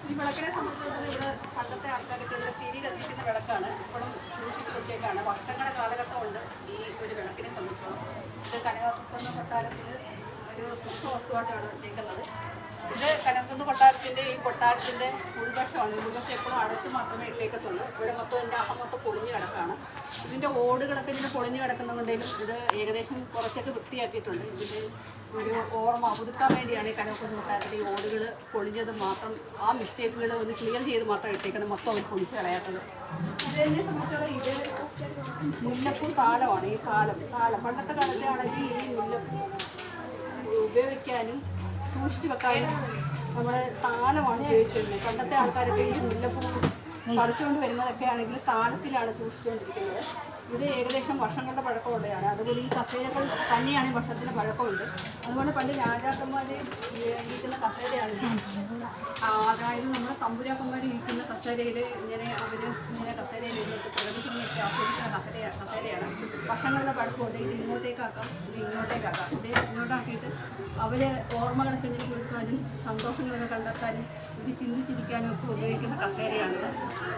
ഈ വിളക്കിനെ സംബന്ധിച്ചിടത്തോളം ഇവിടെ പണ്ടത്തെ ആൾക്കാരൊക്കെ ഇവിടെ തിരി കത്തിക്കുന്ന വിളക്കാണ്. ഇപ്പോഴും സൂക്ഷിച്ചു വെച്ചേക്കാണ്. വർഷങ്ങളുടെ കാലഘട്ടമുണ്ട് ഈ ഒരു വിളക്കിനെ സംബന്ധിച്ചോളം. ഇത് കനകക്കുന്ന് കൊട്ടാരത്തിൽ ഒരു പുഷ്പവസ്തുവായിട്ടാണ് വെച്ചേക്കുന്നത്. ഇത് കനകക്കുന്ന് കൊട്ടാരത്തിൻ്റെ ഈ കൊട്ടാരത്തിൻ്റെ ഉൾവശമാണ്. ഈ ഉൾവശം എപ്പോഴും അടച്ച് മാത്രമേ ഇട്ടേക്കത്തുള്ളൂ. ഇവിടെ മൊത്തം എൻ്റെ അഹം മൊത്തം പൊളിഞ്ഞ് കിടക്കാണ്. ഇതിൻ്റെ ഓടുകളൊക്കെ ഇതിൻ്റെ പൊളിഞ്ഞ് കിടക്കുന്നുണ്ടെങ്കിലും ഇത് ഏകദേശം കുറച്ചൊക്കെ വൃത്തിയാക്കിയിട്ടുണ്ട്. ഇതിൻ്റെ ഒരു ഓർമ്മ പുതുക്കാൻ വേണ്ടിയാണ് ഈ കനകക്കുന്ന് കൊട്ടാരത്തിൻ്റെ ഈ ഓടുകൾ പൊളിഞ്ഞത് മാത്രം, ആ മിസ്റ്റേക്കുകൾ ഒന്ന് ക്ലിയർ ചെയ്ത് മാത്രം ഇട്ടേക്കുന്നത്, മൊത്തം അവർ പൊളിച്ച് കളയാത്തത്. ഇതിനെ സംബന്ധിച്ചുള്ള ഇത് മുല്ലപ്പൂ താലമാണ്. ഈ താലം പണ്ടത്തെ കാലത്തെ ആണെങ്കിൽ ഈ മുല്ലപ്പൂ ഉപയോഗിക്കാനും സൂക്ഷിച്ചു വെക്കാനും നമ്മുടെ താലമാണ് ഉപയോഗിച്ചിരുന്നത്. പണ്ടത്തെ ആൾക്കാരൊക്കെ ഈ മുല്ലപ്പൂ പറിച്ചുകൊണ്ട് വരുന്നതൊക്കെ ആണെങ്കിൽ താലത്തിലാണ് സൂക്ഷിച്ചുകൊണ്ടിരിക്കുന്നത്. ഇത് ഏകദേശം വർഷങ്ങളുടെ പഴക്കമുള്ളതാണ്. അതുപോലെ ഈ കസേരകൾ തന്നെയാണെങ്കിൽ വർഷത്തിന് പഴക്കമുണ്ട്. അതുപോലെ പണ്ട് രാജാക്കന്മാർ ഇരിക്കുന്ന കസേരയാണ്. അതായത് നമ്മുടെ തമ്പുരാക്കന്മാർ ഇരിക്കുന്ന കസേരയിൽ ഇങ്ങനെ ഇങ്ങനെ കസേരയിൽ ഇരുന്നിട്ട് പ്രകൃതിക്ക് ആസ്വദിക്കുന്ന കസേരയാണ്. വർഷങ്ങളുടെ പഴക്കമുണ്ട്. ഇത് ഇങ്ങോട്ടേക്കാക്കാം, ഇത് ഇങ്ങോട്ടേക്കാക്കാം. ഇത് ഇങ്ങോട്ടാക്കിയിട്ട് അവർ ഓർമ്മകളൊക്കെ ഇങ്ങനെ കൊടുക്കാനും സന്തോഷങ്ങളൊക്കെ കണ്ടെത്താനും ഇത് ചിന്തിച്ചിരിക്കാനും ഒക്കെ ഉപയോഗിക്കുന്ന കസേരയാണിത്.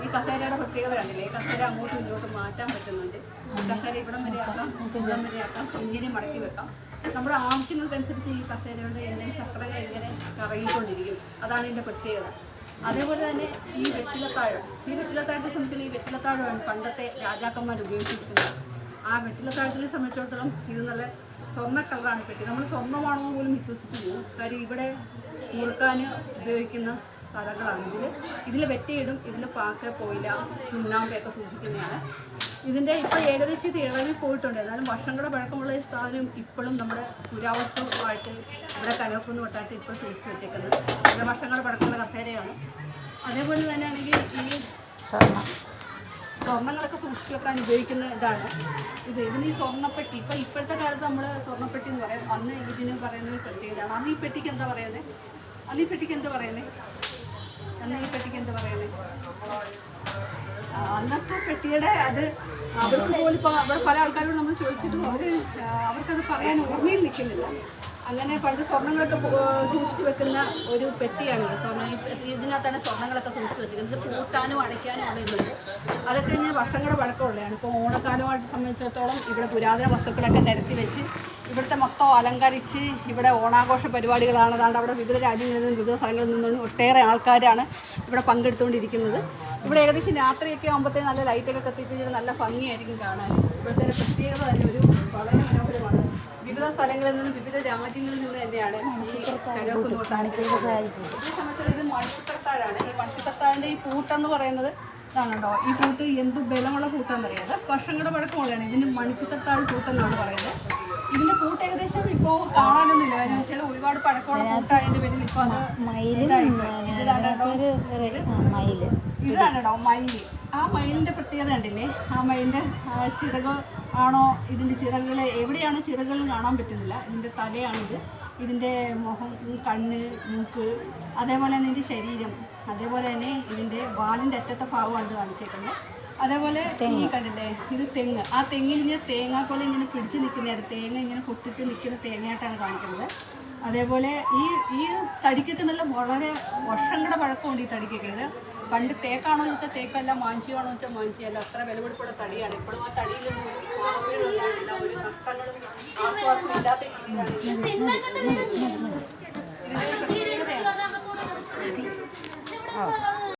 ഈ കസേരയുടെ പ്രത്യേകത കണ്ടില്ലേ? ഈ കസേര അങ്ങോട്ടും ഇങ്ങോട്ടും മാറ്റാൻ പറ്റുന്നുണ്ട്. കസേര ഇവിടം വരെ ആക്കാം, ഇവിടം വരെ ആക്കാം, ഇങ്ങനെ മടക്കി വെക്കാം. നമ്മുടെ ആവശ്യങ്ങൾക്കനുസരിച്ച് ഈ കസേരയുടെ എന്തെങ്കിലും ചക്രങ്ങൾ ഇങ്ങനെ കറങ്ങിക്കൊണ്ടിരിക്കും. അതാണ് ഇതിൻ്റെ പ്രത്യേകത. അതേപോലെ തന്നെ ഈ വെറ്റിലത്താഴത്തെ സംബന്ധിച്ചുള്ള ഈ വെറ്റിലത്താഴമാണ് പണ്ടത്തെ രാജാക്കന്മാർ ഉപയോഗിച്ചിരിക്കുന്നത്. ആ വെറ്റിലത്താഴത്തിനെ സംബന്ധിച്ചിടത്തോളം ഇത് നല്ല സ്വർണ്ണ കളറാണ് പെട്ടി. നമ്മൾ സ്വർണ്ണമാണോ പോലും വിശ്വസിച്ചു പോകും. കാര്യം ഇവിടെ മുറുക്കാൻ ഉപയോഗിക്കുന്ന സ്ഥലങ്ങളാണ്. ഇതിൽ വെറ്റയിടും, ഇതിൽ പാക്ക പോയില്ല ചുണ്ണാമ്പയൊക്കെ സൂക്ഷിക്കുന്നതാണ്. ഇതിൻ്റെ ഇപ്പോൾ ഏകദേശം ഇത് ഇളവി പോയിട്ടുണ്ട്. എന്നാലും വർഷങ്ങളുടെ പഴക്കമുള്ള ഈ സാധനം ഇപ്പോഴും നമ്മുടെ പുരാവസ്തുവായിട്ട് ഇവിടെ കനകക്കുന്ന് കൊട്ടാരത്തിൽ ഇപ്പോൾ സൂക്ഷിച്ച് വെച്ചേക്കുന്നത്. ഇത് വർഷങ്ങളുടെ പഴക്കമുള്ള കസേരയാണ്. അതേപോലെ തന്നെ ആണെങ്കിൽ ഈ സ്വർണ്ണങ്ങളൊക്കെ സൂക്ഷിച്ച് വെക്കാൻ ഉപയോഗിക്കുന്ന ഇതാണ് ഇതിന് ഈ സ്വർണ്ണപ്പെട്ടി. ഇപ്പോഴത്തെ കാലത്ത് നമ്മൾ സ്വർണ്ണപ്പെട്ടി എന്ന് പറയും. അന്ന് ഇതിന് പറയുന്ന ഒരു പ്രത്യേകതയാണ്. അന്ന് ഈ പെട്ടിക്ക് എന്താ പറയുന്നത്? അന്ന് ഈ പെട്ടിക്ക് എന്താ പറയുന്നത്? അന്നത്തെ പെട്ടിയുടെ അത് അവർക്ക് പോലും ഇപ്പോൾ അവിടെ പല ആൾക്കാരോട് നമ്മൾ ചോദിച്ചിട്ടും അവർക്കത് പറയാൻ ഓർമ്മയിൽ നിൽക്കുന്നില്ല. അങ്ങനെ പണ്ട് സ്വർണ്ണങ്ങളൊക്കെ സൂക്ഷിച്ച് വെക്കുന്ന ഒരു പെട്ടിയാണിത്. ഇതിനകത്താണ് സ്വർണ്ണങ്ങളൊക്കെ സൂക്ഷിച്ച് വെച്ചിരിക്കുന്നത്. ഇത് പൂട്ടാനും അടയ്ക്കാനും അതിലുണ്ട്. അതൊക്കെ ഇങ്ങനെ വർഷങ്ങളുടെ പഴക്കമുള്ളതാണ്. ഇപ്പോൾ ഓണക്കാലമായിട്ട് സംബന്ധിച്ചിടത്തോളം ഇവിടെ പുരാതന വസ്തുക്കളൊക്കെ നിരത്തി വെച്ച് ഇവിടുത്തെ മൊത്തം അലങ്കരിച്ച് ഇവിടെ ഓണാഘോഷ പരിപാടികളാണ്. അതാണ്ട് അവിടെ വിവിധ രാജ്യങ്ങളിൽ നിന്നും വിവിധ സ്ഥലങ്ങളിൽ നിന്നും ഒട്ടേറെ ആൾക്കാരാണ് ഇവിടെ പങ്കെടുത്തുകൊണ്ടിരിക്കുന്നത്. ഇവിടെ ഏകദേശം രാത്രിയൊക്കെ ആകുമ്പോഴത്തേക്കും നല്ല ലൈറ്റൊക്കെ കത്തിച്ച് നല്ല ഭംഗിയായിരിക്കും കാണാൻ. ഇവിടുത്തെ പ്രത്യേകത തന്നെ ഒരു വളരെ മനോഹരമാണ്. വിവിധ സ്ഥലങ്ങളിൽ നിന്നും വിവിധ രാജ്യങ്ങളിൽ നിന്ന് തന്നെയാണ് ഈ കനകക്കുന്ന് കൊട്ടാരം. ഇതിനെ സംബന്ധിച്ചുള്ള ഇത് മൺചിത്രത്താഴാണ്. ഈ മൺചിത്രത്താഴിൻ്റെ ഈ പൂട്ടെന്ന് പറയുന്നത് ഇതാണുണ്ടോ? ഈ പൂട്ട് എന്ത് ബലമുള്ള പൂട്ടെന്ന് അറിയാതെ വർഷങ്ങളുടെ പഴക്കമുള്ളതാണ്. ഇതിന് മൺചിത്രത്താഴ് പൂട്ടെന്നാണ് പറയുന്നത്. ഇതിൻ്റെ പൂട്ട് ഏകദേശം ഇപ്പോൾ കാണാനൊന്നുമില്ല. കാരണം വെച്ചാൽ ഒരുപാട് പഴക്കമുള്ള പൂട്ടായതിൻ്റെ പേരിൽ ഇപ്പോൾ അത് ഇതാണോ മയിൽ. ആ മയിലിൻ്റെ പ്രത്യേകത കണ്ടില്ലേ? ആ മയിലിൻ്റെ ചിറക് ആണോ? ഇതിൻ്റെ ചിറകുകൾ എവിടെയാണോ ചിറകുകൾ കാണാൻ പറ്റുന്നില്ല. ഇതിൻ്റെ തലയാണിത്. ഇതിൻ്റെ മുഖം, കണ്ണ്, മൂക്ക്, അതേപോലെ തന്നെ ഇതിൻ്റെ ശരീരം, അതേപോലെ തന്നെ ഇതിൻ്റെ വാലിൻ്റെ അറ്റത്തെ ഭാഗമാണ് കാണിച്ചേക്കുന്നത്. അതേപോലെ ഈ കണ്ടില്ലേ? ഇത് തെങ്ങ്. ആ തെങ്ങിൽ ഇങ്ങനെ തേങ്ങാക്കോല ഇങ്ങനെ പിടിച്ച് നിൽക്കുന്നതാണ്. തേങ്ങ ഇങ്ങനെ പൊട്ടിട്ട് നിൽക്കുന്ന തേങ്ങയായിട്ടാണ് കാണിക്കുന്നത്. അതേപോലെ ഈ തടിക്കൊക്കെ നല്ല വളരെ വർഷങ്ങളുടെ പഴക്കമുണ്ട് ഈ തടിക്കൊക്കെ. ഇത് പണ്ട് തേക്കാണോ എന്ന് വെച്ചാൽ തേക്കല്ല, മാഞ്ചിയാണോ എന്ന് വെച്ചാൽ മാഞ്ചിയല്ല. അത്ര വിലപിടിപ്പുള്ള തടിയാണ്. ഇപ്പോഴും ആ തടിയിലൊന്നും ഒരു നഷ്ടങ്ങളും ആർക്കും ഇല്ലാത്ത രീതിയിലാണ് ഇതിൻ്റെ പ്രത്യേകതയാണ്.